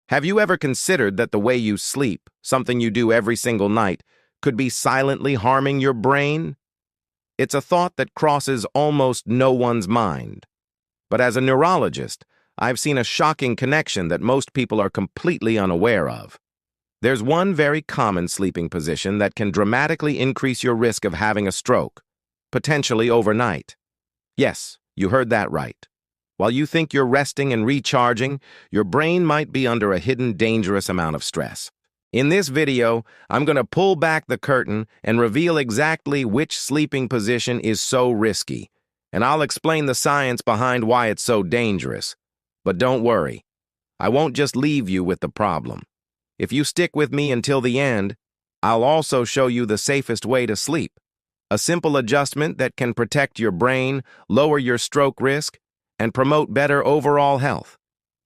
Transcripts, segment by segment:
Have you ever considered that the way you sleep, something you do every single night, could be silently harming your brain? It's a thought that crosses almost no one's mind. But as a neurologist, I've seen a shocking connection that most people are completely unaware of. There's one very common sleeping position that can dramatically increase your risk of having a stroke, potentially overnight. Yes, you heard that right. While you think you're resting and recharging, your brain might be under a hidden dangerous amount of stress. In this video, I'm going to pull back the curtain and reveal exactly which sleeping position is so risky, and I'll explain the science behind why it's so dangerous. But don't worry, I won't just leave you with the problem. If you stick with me until the end, I'll also show you the safest way to sleep. A simple adjustment that can protect your brain, lower your stroke risk, and promote better overall health.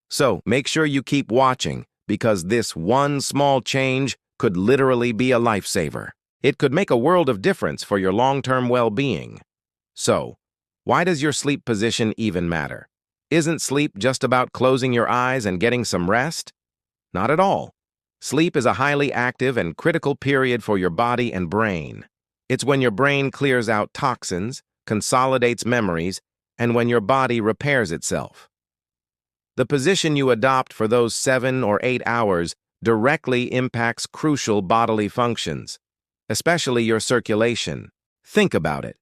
So make sure you keep watching, because this one small change could literally be a lifesaver. It could make a world of difference for your long-term well-being. So, why does your sleep position even matter? Isn't sleep just about closing your eyes and getting some rest? Not at all. Sleep is a highly active and critical period for your body and brain. It's when your brain clears out toxins, consolidates memories, and when your body repairs itself. The position you adopt for those 7 or 8 hours directly impacts crucial bodily functions, especially your circulation. Think about it.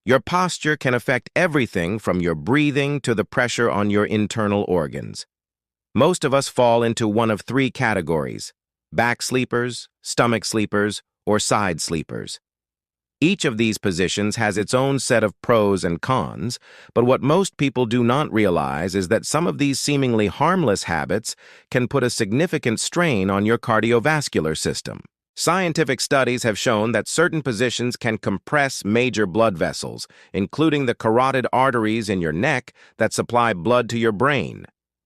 Your posture can affect everything from your breathing to the pressure on your internal organs. Most of us fall into one of 3 categories: back sleepers, stomach sleepers, or side sleepers. Each of these positions has its own set of pros and cons, but what most people do not realize is that some of these seemingly harmless habits can put a significant strain on your cardiovascular system. Scientific studies have shown that certain positions can compress major blood vessels, including the carotid arteries in your neck that supply blood to your brain.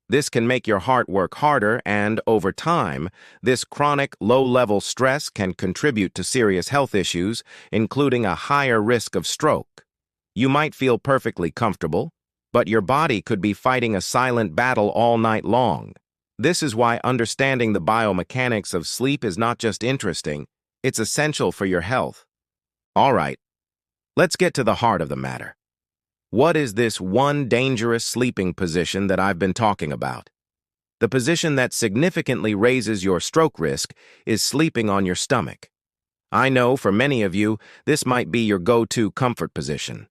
This can make your heart work harder, and over time, this chronic low-level stress can contribute to serious health issues, including a higher risk of stroke. You might feel perfectly comfortable, but your body could be fighting a silent battle all night long. This is why understanding the biomechanics of sleep is not just interesting, it's essential for your health. All right, let's get to the heart of the matter. What is this one dangerous sleeping position that I've been talking about? The position that significantly raises your stroke risk is sleeping on your stomach. I know for many of you, this might be your go-to comfort position.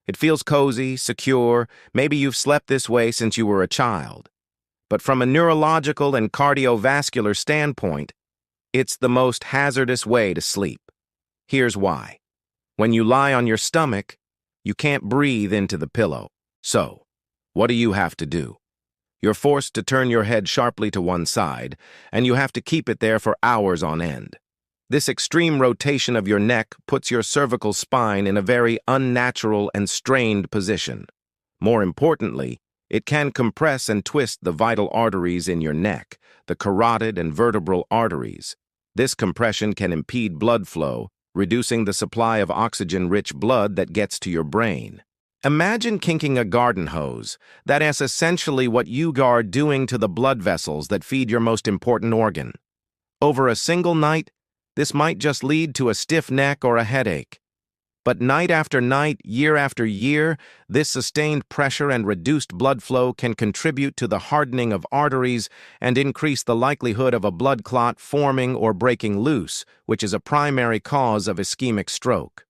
It feels cozy, secure, maybe you've slept this way since you were a child. But from a neurological and cardiovascular standpoint, it's the most hazardous way to sleep. Here's why. When you lie on your stomach, you can't breathe into the pillow. So, what do you have to do? You're forced to turn your head sharply to one side, and you have to keep it there for hours on end. This extreme rotation of your neck puts your cervical spine in a very unnatural and strained position. More importantly, it can compress and twist the vital arteries in your neck, the carotid and vertebral arteries. This compression can impede blood flow, reducing the supply of oxygen-rich blood that gets to your brain. Imagine kinking a garden hose. That is essentially what you are doing to the blood vessels that feed your most important organ. Over a single night, this might just lead to a stiff neck or a headache. But night after night, year after year, this sustained pressure and reduced blood flow can contribute to the hardening of arteries and increase the likelihood of a blood clot forming or breaking loose, which is a primary cause of ischemic stroke.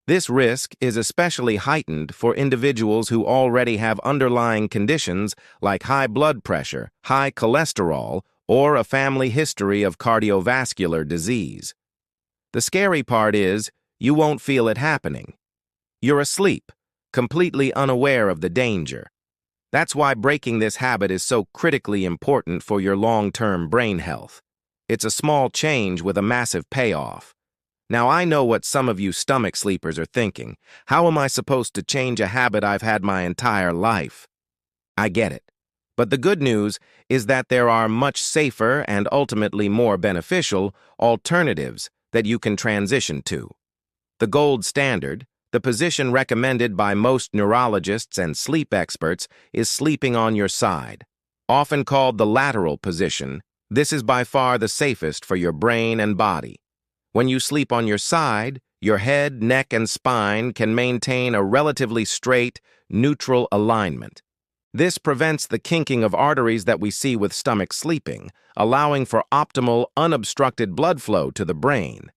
This risk is especially heightened for individuals who already have underlying conditions like high blood pressure, high cholesterol, or a family history of cardiovascular disease. The scary part is, you won't feel it happening. You're asleep, completely unaware of the danger. That's why breaking this habit is so critically important for your long-term brain health. It's a small change with a massive payoff. Now, I know what some of you stomach sleepers are thinking. How am I supposed to change a habit I've had my entire life? I get it. But the good news is that there are much safer and ultimately more beneficial alternatives that you can transition to. The gold standard, the position recommended by most neurologists and sleep experts, is sleeping on your side. Often called the lateral position, this is by far the safest for your brain and body. When you sleep on your side, your head, neck, and spine can maintain a relatively straight, neutral alignment. This prevents the kinking of arteries that we see with stomach sleeping, allowing for optimal, unobstructed blood flow to the brain.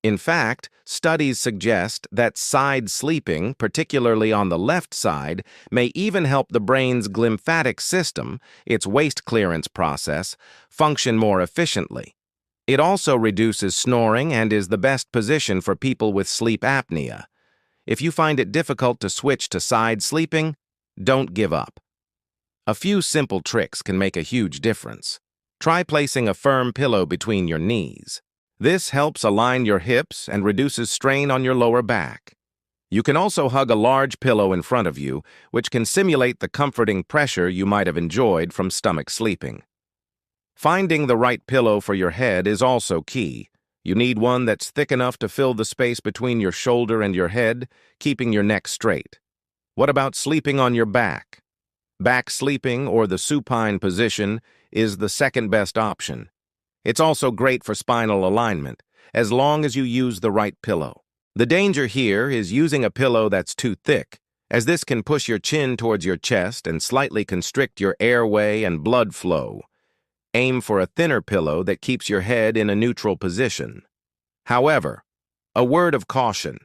In fact, studies suggest that side sleeping, particularly on the left side, may even help the brain's glymphatic system, its waste clearance process, function more efficiently. It also reduces snoring and is the best position for people with sleep apnea. If you find it difficult to switch to side sleeping, don't give up. A few simple tricks can make a huge difference. Try placing a firm pillow between your knees. This helps align your hips and reduces strain on your lower back. You can also hug a large pillow in front of you, which can simulate the comforting pressure you might have enjoyed from stomach sleeping. Finding the right pillow for your head is also key. You need one that's thick enough to fill the space between your shoulder and your head, keeping your neck straight. What about sleeping on your back? Back sleeping, or the supine position, is the second best option. It's also great for spinal alignment, as long as you use the right pillow. The danger here is using a pillow that's too thick, as this can push your chin towards your chest and slightly constrict your airway and blood flow. Aim for a thinner pillow that keeps your head in a neutral position. However, a word of caution.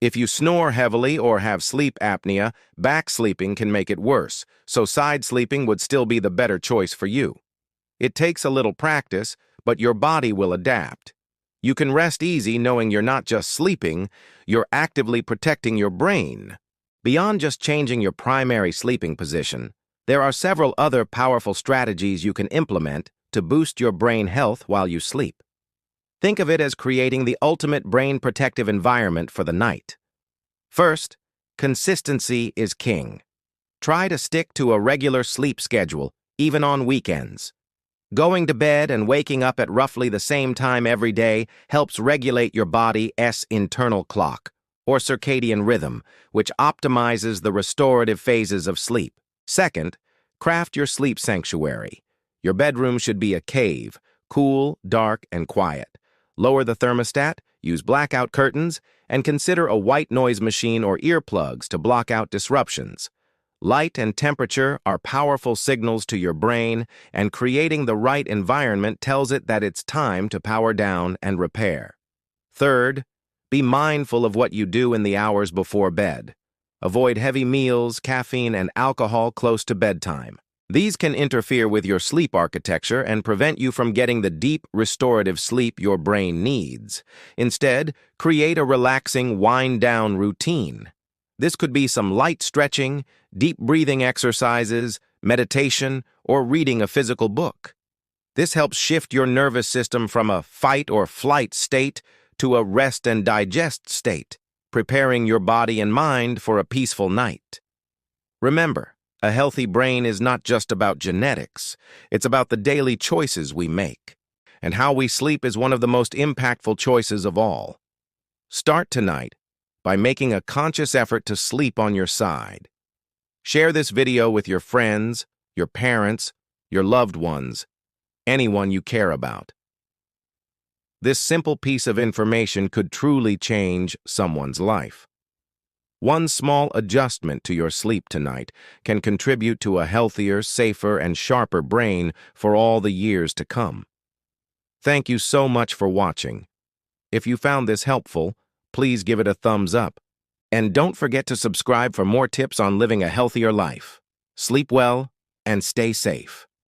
If you snore heavily or have sleep apnea, back sleeping can make it worse, so side sleeping would still be the better choice for you. It takes a little practice, but your body will adapt. You can rest easy knowing you're not just sleeping, you're actively protecting your brain. Beyond just changing your primary sleeping position, there are several other powerful strategies you can implement to boost your brain health while you sleep. Think of it as creating the ultimate brain protective environment for the night. First, consistency is king. Try to stick to a regular sleep schedule, even on weekends. Going to bed and waking up at roughly the same time every day helps regulate your body's internal clock, or circadian rhythm, which optimizes the restorative phases of sleep. Second, craft your sleep sanctuary. Your bedroom should be a cave, cool, dark, and quiet. Lower the thermostat, use blackout curtains, and consider a white noise machine or earplugs to block out disruptions. Light and temperature are powerful signals to your brain, and creating the right environment tells it that it's time to power down and repair. Third, be mindful of what you do in the hours before bed. Avoid heavy meals, caffeine, and alcohol close to bedtime. These can interfere with your sleep architecture and prevent you from getting the deep, restorative sleep your brain needs. Instead, create a relaxing wind-down routine. This could be some light stretching, deep breathing exercises, meditation, or reading a physical book. This helps shift your nervous system from a fight or flight state to a rest and digest state, preparing your body and mind for a peaceful night. Remember, a healthy brain is not just about genetics. It's about the daily choices we make. And how we sleep is one of the most impactful choices of all. Start tonight by making a conscious effort to sleep on your side. Share this video with your friends, your parents, your loved ones, anyone you care about. This simple piece of information could truly change someone's life. One small adjustment to your sleep tonight can contribute to a healthier, safer, and sharper brain for all the years to come. Thank you so much for watching. If you found this helpful, please give it a thumbs up. And don't forget to subscribe for more tips on living a healthier life. Sleep well and stay safe.